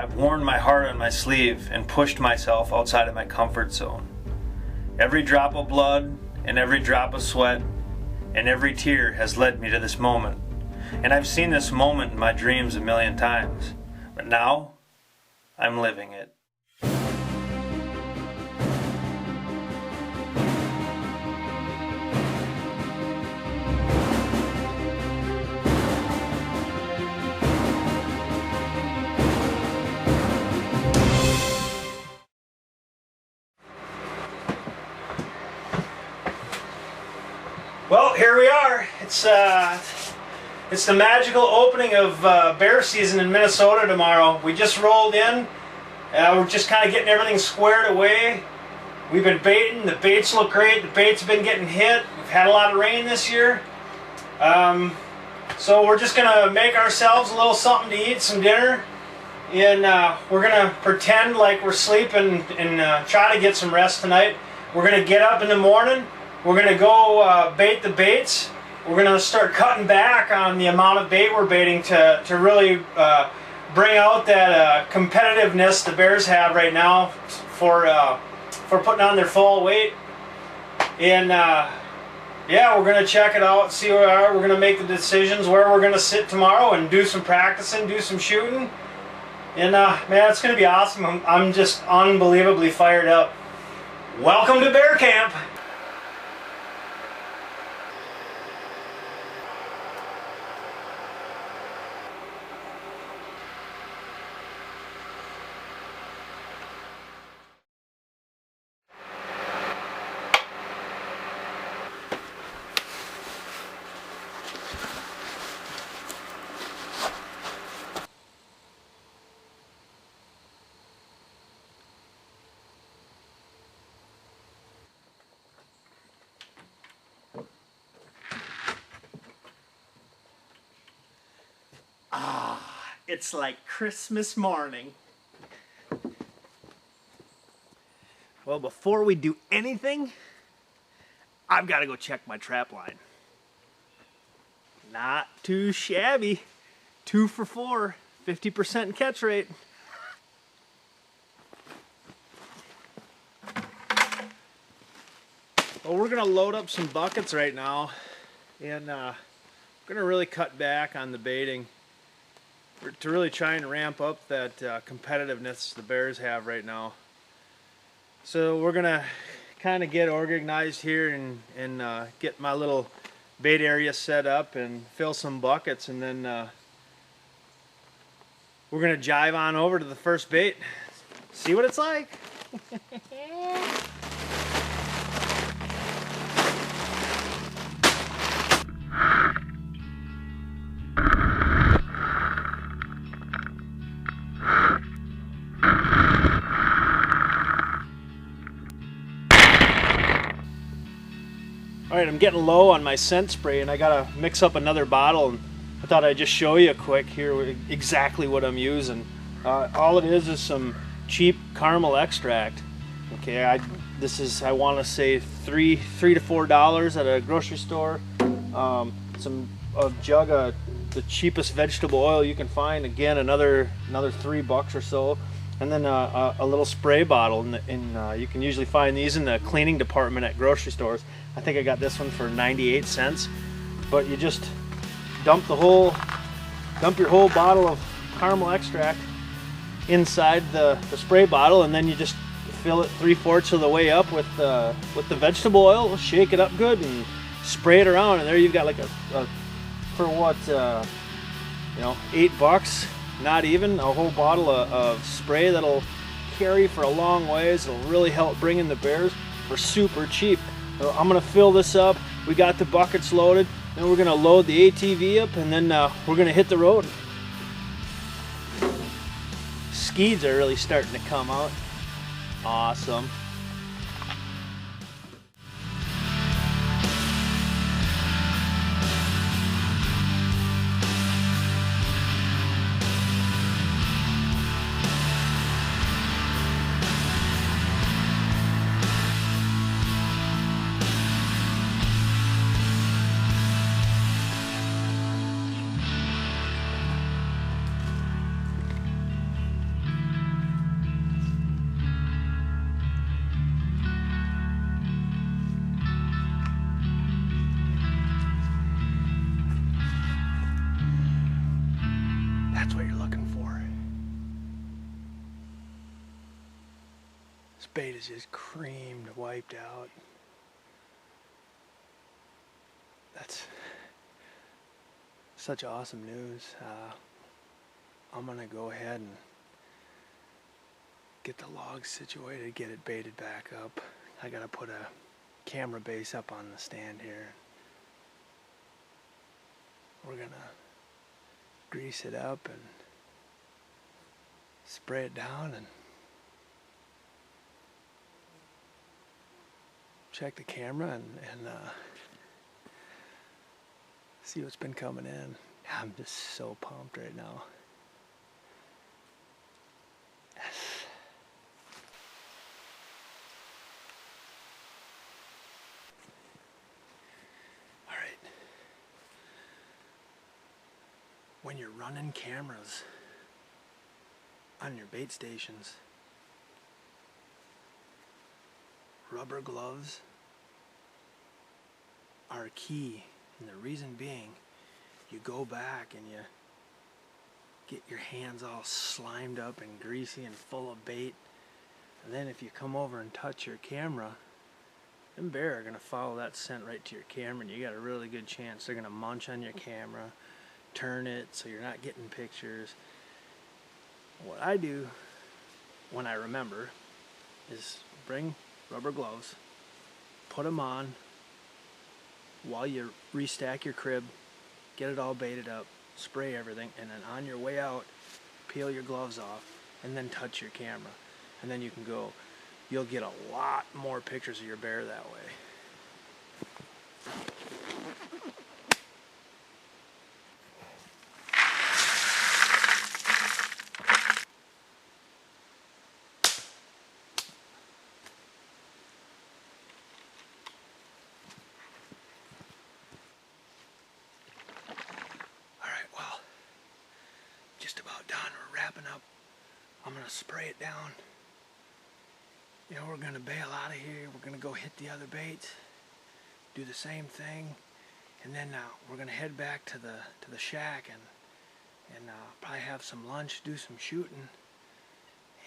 I've worn my heart on my sleeve and pushed myself outside of my comfort zone. Every drop of blood and every drop of sweat and every tear has led me to this moment. And I've seen this moment in my dreams a million times. But now, I'm living it. Well, here we are. It's the magical opening of bear season in Minnesota tomorrow. We just rolled in. We're just kind of getting everything squared away. We've been baiting. The baits look great. The baits have been getting hit. We've had a lot of rain this year. So we're just going to make ourselves a little something to eat, some dinner. And we're going to pretend like we're sleeping and try to get some rest tonight. We're going to get up in the morning. We're going to go bait the baits. We're going to start cutting back on the amount of bait we're baiting to really bring out that competitiveness the bears have right now for putting on their fall weight. And yeah, we're going to check it out, see where we are. We're going to make the decisions where we're going to sit tomorrow and do some practicing, do some shooting. And man, it's going to be awesome. I'm just unbelievably fired up. Welcome to bear camp. It's like Christmas morning. Well, before we do anything, I've got to go check my trap line. Not too shabby. 2 for 4, 50% catch rate. Well, we're going to load up some buckets right now, and we're going to really cut back on the baiting to really try and ramp up that competitiveness the bears have right now. So we're gonna kind of get organized here and get my little bait area set up and fill some buckets, and then we're gonna jive on over to the first bait, see what it's like. Alright, I'm getting low on my scent spray and I gotta mix up another bottle, and I thought I'd just show you quick here exactly what I'm using. All it is some cheap caramel extract. Okay, I want to say $3 to $4 at a grocery store. A jug of the cheapest vegetable oil you can find. Again, another $3 or so. And then a little spray bottle, and you can usually find these in the cleaning department at grocery stores. I think I got this one for 98 cents. But you just dump your whole bottle of caramel extract inside the spray bottle, and then you just fill it 3/4 of the way up with the vegetable oil. Shake it up good and spray it around, and there you've got like for what $8. Not even a whole bottle of spray that'll carry for a long ways. It'll really help bring in the bears for super cheap. So I'm gonna fill this up. We got the buckets loaded. Then we're gonna load the ATV up, and then we're gonna hit the road. Skeeds are really starting to come out. Awesome. bait is just creamed, wiped out. That's such awesome news. I'm gonna go ahead and get the logs situated, get it baited back up. I gotta put a camera base up on the stand here. We're gonna grease it up and spray it down and check the camera and see what's been coming in. I'm just so pumped right now. Yes. All right. When you're running cameras on your bait stations, rubber gloves are key, and the reason being, you go back and you get your hands all slimed up and greasy and full of bait, and then if you come over and touch your camera, them bear are going to follow that scent right to your camera, and you got a really good chance they're going to munch on your camera, turn it so you're not getting pictures. What I do when I remember is bring rubber gloves, put them on while you restack your crib, get it all baited up, spray everything, and then on your way out, peel your gloves off, and then touch your camera. And then you can go. You'll get a lot more pictures of your bear that way. I'm going to spray it down. You know, we're going to bail out of here. We're going to go hit the other baits, do the same thing, and then we're going to head back to the shack and probably have some lunch, do some shooting,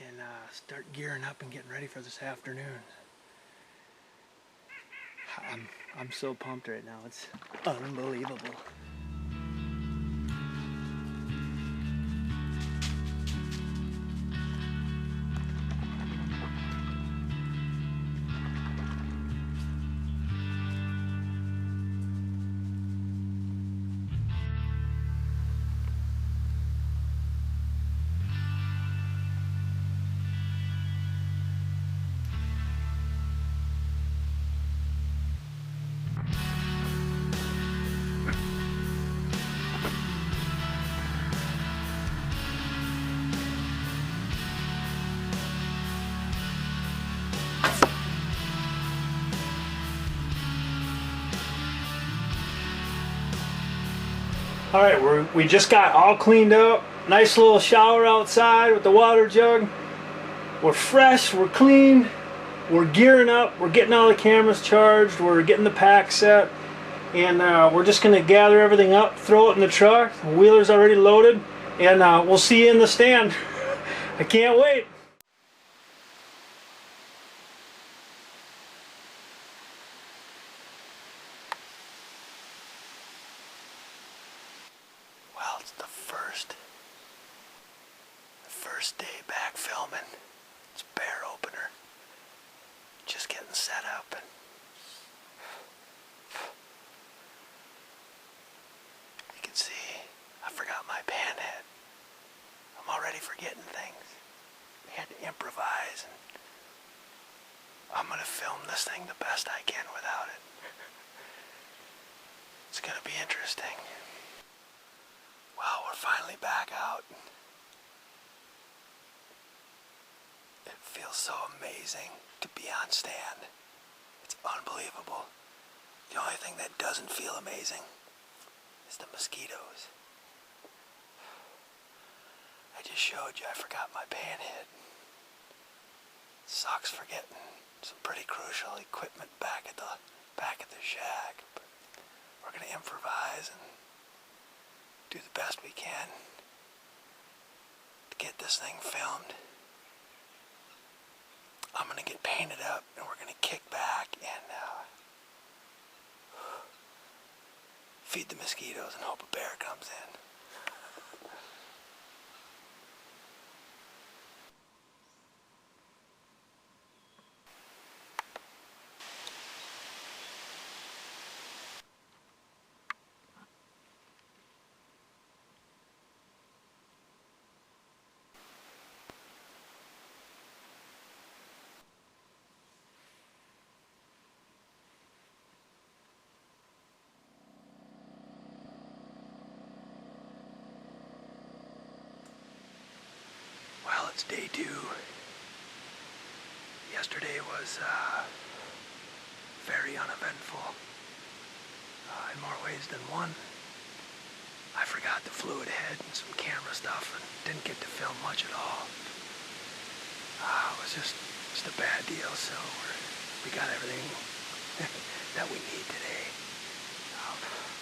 and start gearing up and getting ready for this afternoon. I'm so pumped right now. It's unbelievable. All right, we just got all cleaned up. Nice little shower outside with the water jug. We're fresh, we're clean, we're gearing up, we're getting all the cameras charged, we're getting the pack set, and we're just gonna gather everything up, throw it in the truck. The wheeler's already loaded, and we'll see you in the stand. I can't wait. Well, it's the first day back filming. It's bear opener. Just getting set up, and you can see I forgot my pan head. I'm already forgetting things. We had to improvise, and I'm gonna film this thing the best I can without it. It's gonna be interesting. Well, we're finally back out. It feels so amazing to be on stand. It's unbelievable. The only thing that doesn't feel amazing is the mosquitoes. I just showed you I forgot my pan head. Sucks forgetting some pretty crucial equipment back at the shack. But we're gonna improvise and do the best we can to get this thing filmed. I'm gonna get painted up and we're gonna kick back and feed the mosquitoes and hope a bear comes in. Well, it's day 2. Yesterday was very uneventful in more ways than one. I forgot the fluid head and some camera stuff and didn't get to film much at all. It was just a bad deal, so we got everything that we need today.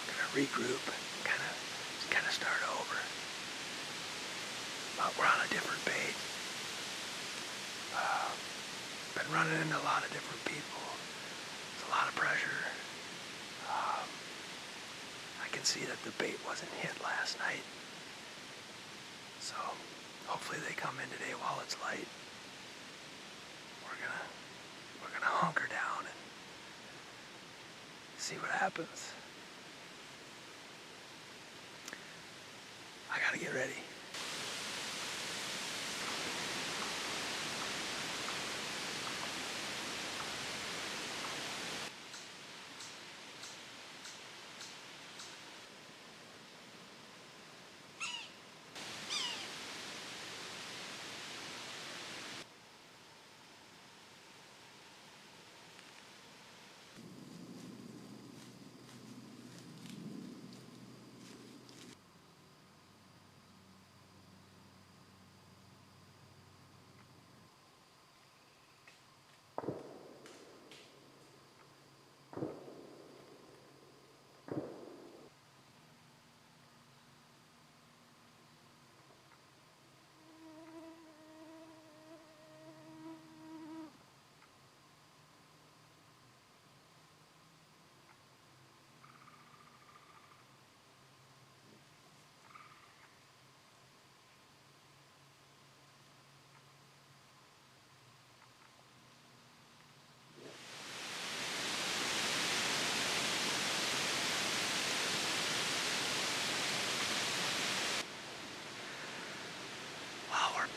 We're gonna regroup and kind of start over. But we're on a different bait. Been running into a lot of different people. There's a lot of pressure. I can see that the bait wasn't hit last night. So hopefully they come in today while it's light. We're gonna hunker down and see what happens. I gotta get ready.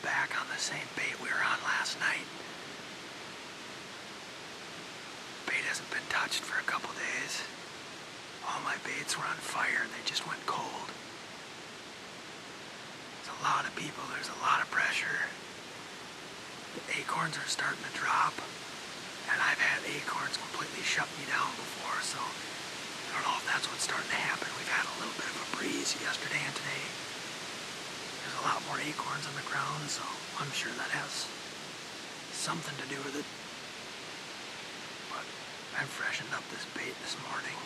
Back on the same bait we were on last night. Bait hasn't been touched for a couple days. All my baits were on fire and they just went cold. There's a lot of people, there's a lot of pressure. The acorns are starting to drop, and I've had acorns completely shut me down before, so I don't know if that's what's starting to happen. We've had a little bit of a breeze yesterday and today. There's a lot more acorns on the ground, so I'm sure that has something to do with it. But I freshened up this bait this morning,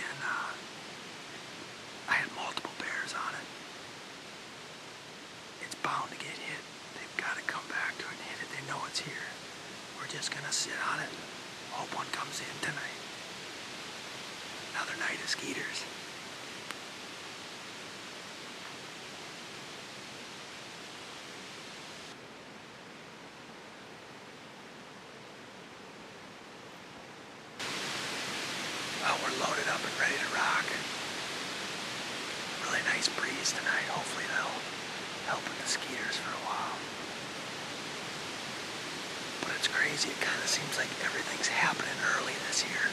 and I had multiple bears on it. It's bound to get hit. They've got to come back to it and hit it. They know it's here. We're just gonna sit on it and hope one comes in tonight. Another night of skeeters. Well, we're loaded up and ready to rock. Really nice breeze tonight. Hopefully that'll help with the skeeters for a while. But it's crazy. It kind of seems like everything's happening early this year.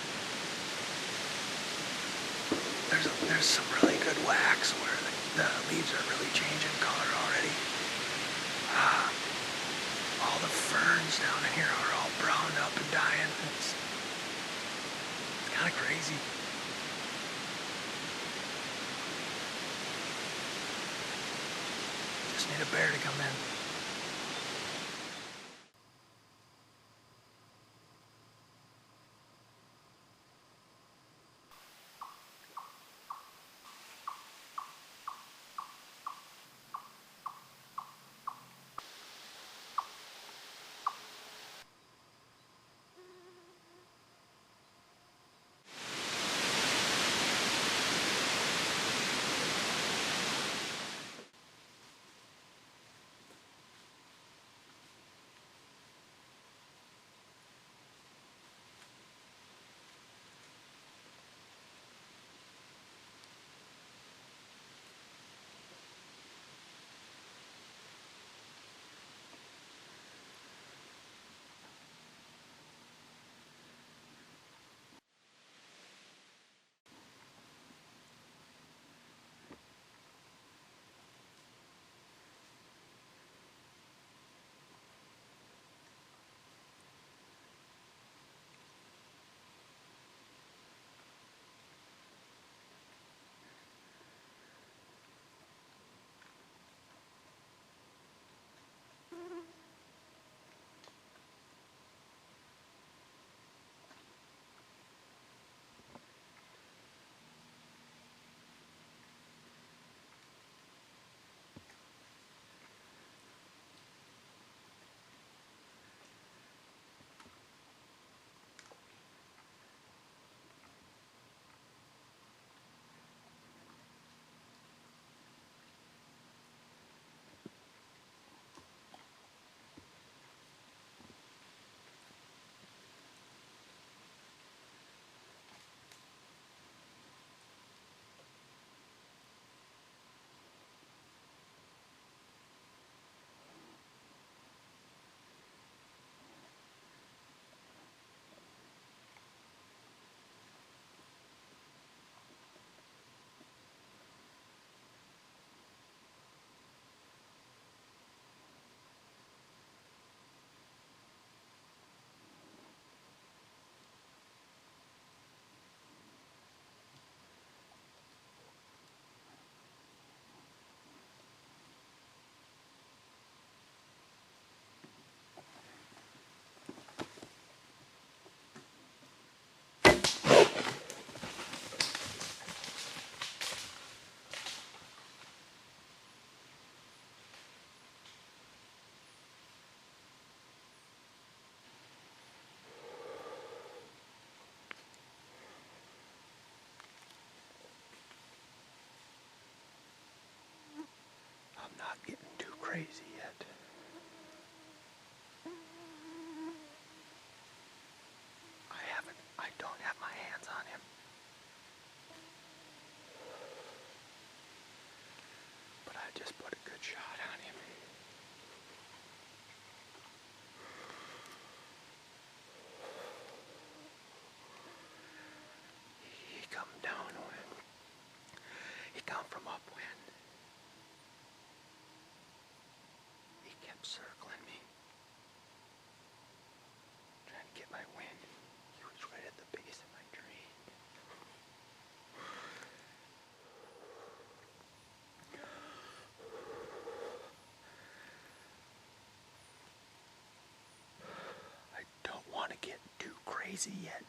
There's some really good wax where the leaves are really changing color already. All the ferns down in here are all browned up and dying. It's kind of crazy. Just need a bear to come in. crazy yet. I don't have my hands on him. But I just put a good shot on him. He come downwind. He come from upwind. He kept circling me, trying to get my wind. He was right at the base of my tree. I don't want to get too crazy yet.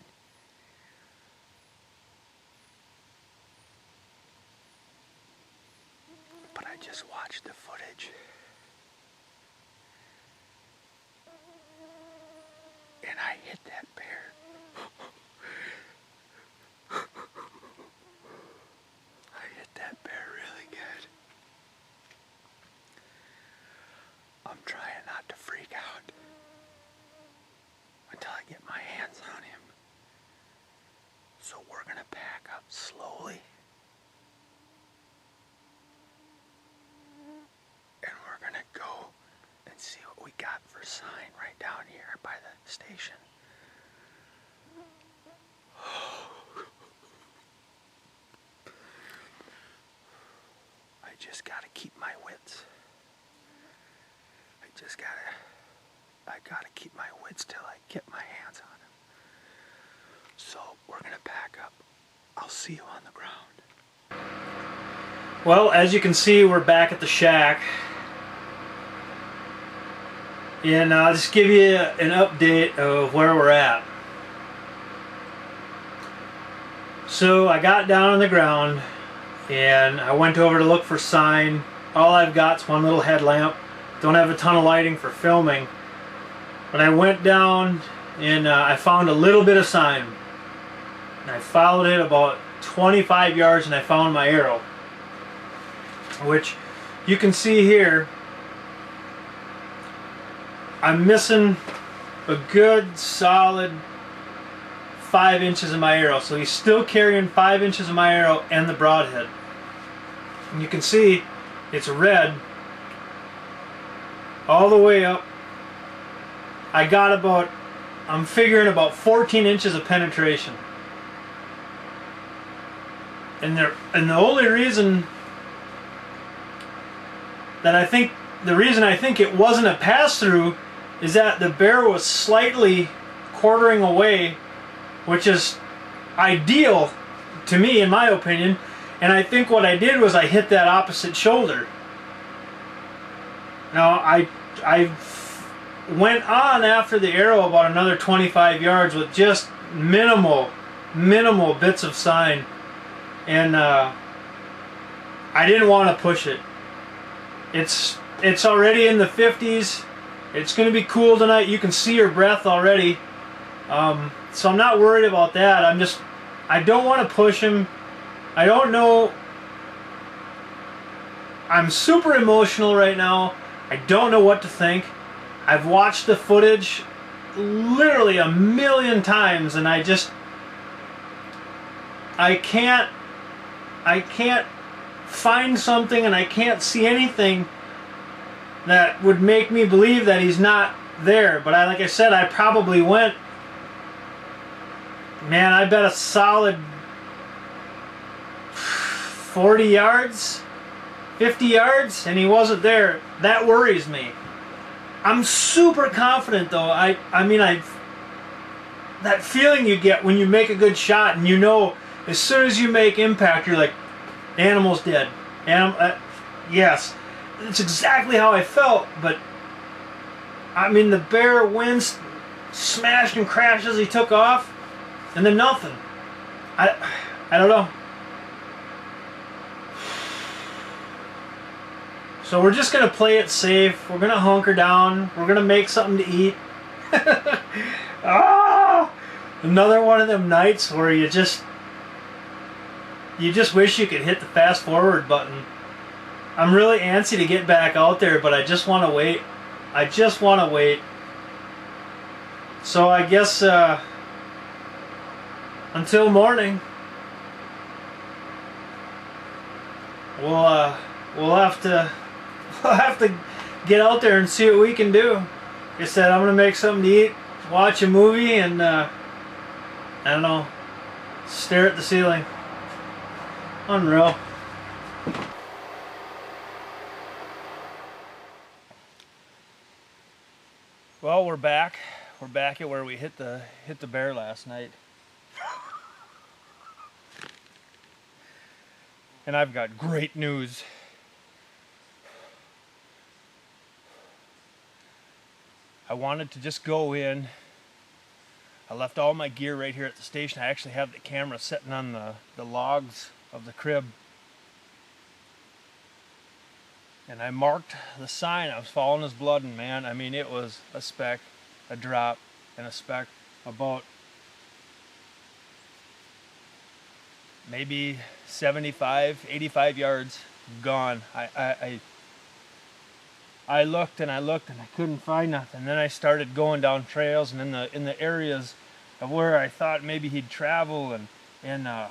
But I just watched the footage. And I hit that bear. I hit that bear really good. I'm trying not to freak out until I get my hands on him. So we're gonna back up slowly. And we're gonna go and see what we got for sign right down here by the station. I just gotta keep my wits. I gotta keep my wits till I get my hands on him. So we're gonna back up. I'll see you on the ground. Well, as you can see, we're back at the shack. And I'll just give you an update of where we're at. So I got down on the ground and I went over to look for sign. All I've got is one little headlamp. Don't have a ton of lighting for filming. But I went down and I found a little bit of sign. And I followed it about 25 yards and I found my arrow. Which you can see here. I'm missing a good solid 5 inches of my arrow. So he's still carrying 5 inches of my arrow and the broadhead. And you can see it's red all the way up. I got about, I'm figuring about 14 inches of penetration. And the only reason that I think, the reason I think it wasn't a pass-through is that the bear was slightly quartering away, which is ideal to me in my opinion. And I think what I did was I hit that opposite shoulder. Now I went on after the arrow about another 25 yards with just minimal bits of sign, and I didn't want to push it. It's already in the 50s. It's going to be cool tonight. You can see your breath already. So I'm not worried about that. I don't want to push him. I don't know. I'm super emotional right now. I don't know what to think. I've watched the footage literally a million times and I can't find something, and I can't see anything that would make me believe that he's not there. But like I said, I probably went, man, I bet a solid 40 yards, 50 yards, and he wasn't there. That worries me. I'm super confident though. I mean, that feeling you get when you make a good shot and you know as soon as you make impact, you're like, animal's dead. Yes, it's exactly how I felt. But I mean, the bear winds smashed and crashed as he took off, and then nothing. I don't know. So we're just gonna play it safe. We're gonna hunker down. We're gonna make something to eat. Ah! Another one of them nights where you just wish you could hit the fast forward button. I'm really antsy to get back out there, but I just want to wait. I just want to wait. So I guess until morning, we'll have to get out there and see what we can do. Like I said, I'm gonna make something to eat, watch a movie, and I don't know, stare at the ceiling. Unreal. Well, we're back. We're back at where we hit the bear last night. And I've got great news. I wanted to just go in. I left all my gear right here at the station. I actually have the camera sitting on the logs of the crib. And I marked the sign. I was following his blood, and man, I mean, it was a speck, a drop, and a speck about maybe 75, 85 yards gone. I looked and I looked and I couldn't find nothing. Then I started going down trails and in the areas of where I thought maybe he'd travel, and I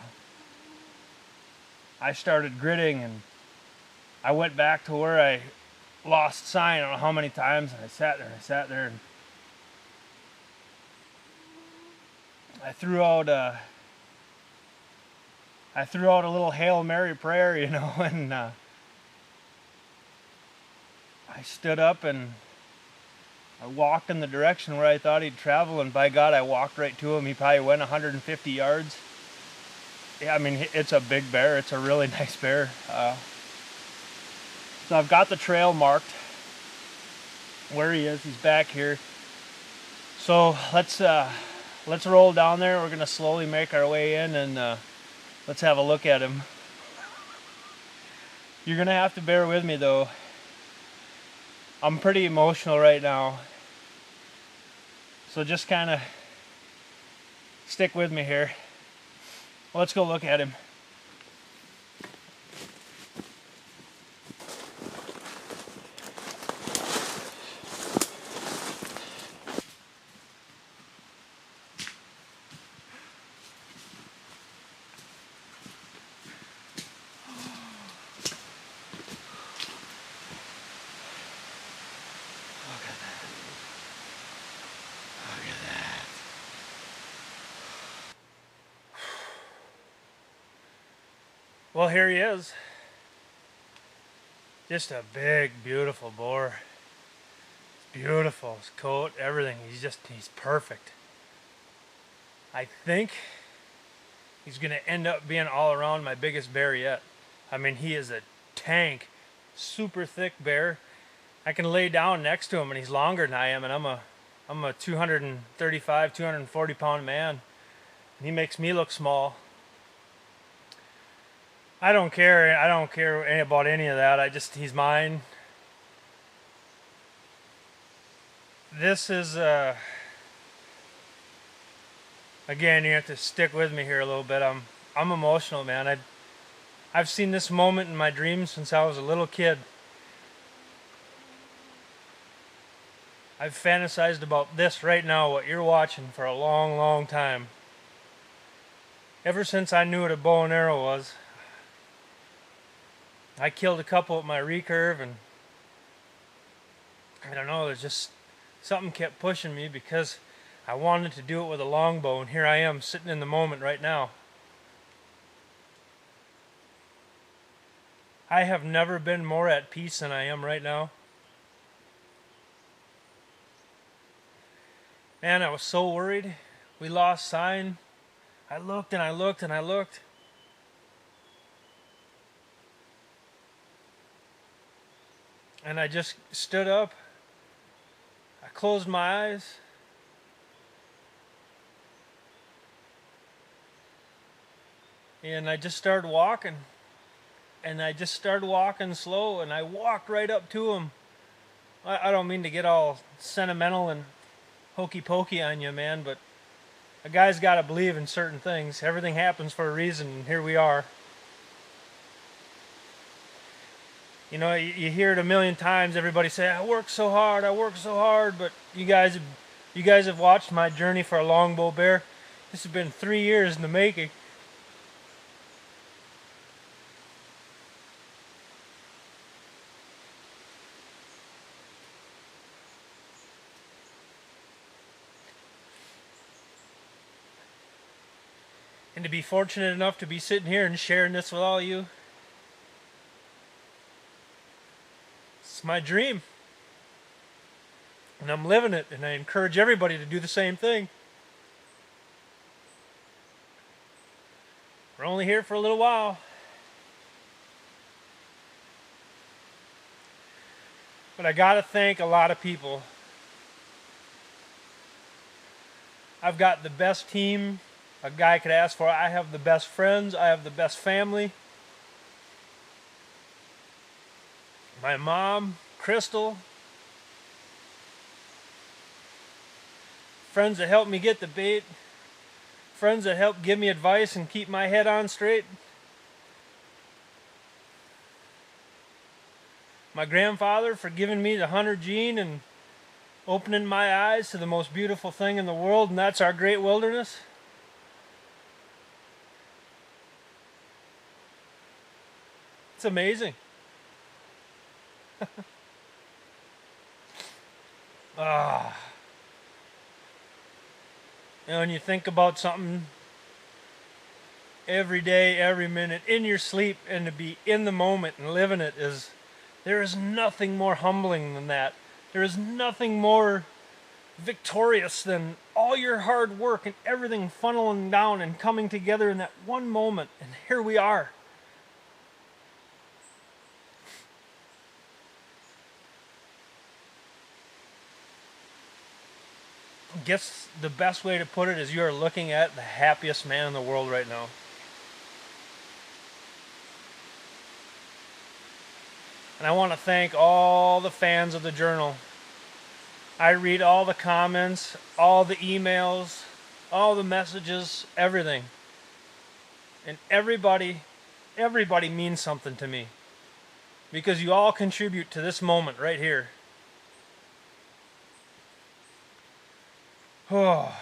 started gritting, and I went back to where I lost sign. I don't know how many times, and I sat there and I threw out a little Hail Mary prayer, you know, and I stood up and I walked in the direction where I thought he'd travel, and by God, I walked right to him. He probably went 150 yards. Yeah, I mean, it's a big bear. It's a really nice bear. So I've got the trail marked where he is. He's back here. So let's roll down there. We're gonna slowly make our way in, and let's have a look at him. You're gonna have to bear with me though. I'm pretty emotional right now. So just kind of stick with me here. Let's go look at him. Well, here he is. Just a big, beautiful boar. It's beautiful, his coat, everything. He's perfect. I think he's gonna end up being all around my biggest bear yet. I mean, he is a tank, super thick bear. I can lay down next to him and he's longer than I am, and I'm a 235, 240 pound man. And he makes me look small. I don't care about any of that. He's mine. This is, again, you have to stick with me here a little bit. I'm emotional, man. I've seen this moment in my dreams since I was a little kid. I've fantasized about this right now, what you're watching, for a long, long time. Ever since I knew what a bow and arrow was. I killed a couple with my recurve, and I don't know, there's just something kept pushing me because I wanted to do it with a longbow, and here I am sitting in the moment right now. I have never been more at peace than I am right now. Man, I was so worried. We lost sign. I looked and I looked and I looked. And I just stood up. I closed my eyes. And I just started walking. And I just started walking slow, and I walked right up to him. I don't mean to get all sentimental and hokey pokey on you, man, but a guy's got to believe in certain things. Everything happens for a reason, and here we are. You know, you hear it a million times. Everybody say, "I work so hard, I work so hard." But you guys have watched my journey for a longbow bear. This has been 3 years in the making. And to be fortunate enough to be sitting here and sharing this with all you, it's my dream. And I'm living it, and I encourage everybody to do the same thing. We're only here for a little while. But I gotta thank a lot of people. I've got the best team a guy could ask for. I have the best friends. I have the best family. My mom, Crystal. Friends that help me get the bait. Friends that help give me advice and keep my head on straight. My grandfather for giving me the hunter gene and opening my eyes to the most beautiful thing in the world, and that's our great wilderness. It's amazing. And when you think about something every day, every minute, in your sleep, and to be in the moment and living it, there is nothing more humbling than that. There is nothing more victorious than all your hard work and everything funneling down and coming together in that one moment. And here we are. I guess the best way to put it is you are looking at the happiest man in the world right now. And I want to thank all the fans of the journal. I read all the comments, all the emails, all the messages, everything. And everybody means something to me. Because you all contribute to this moment right here. Oh,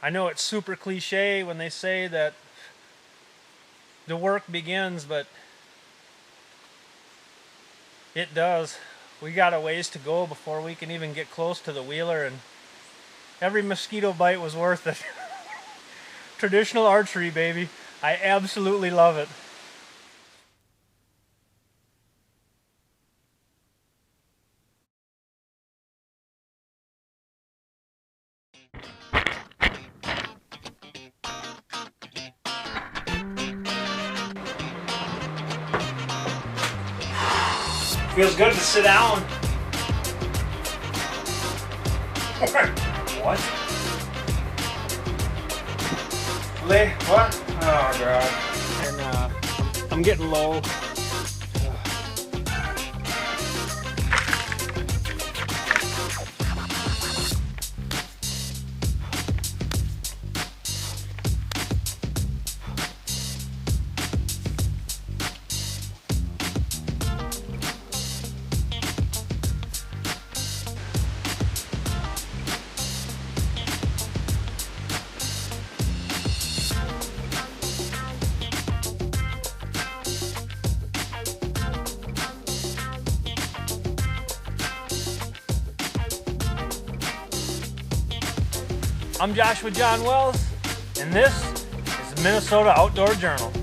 I know it's super cliche when they say that the work begins, but it does. We got a ways to go before we can even get close to the wheeler, and every mosquito bite was worth it. Traditional archery, baby. I absolutely love it. Feels good to sit down. What? Lay? What? Oh god. And I'm getting low. I'm Joshua John Wells, and this is the Minnesota Outdoor Journal.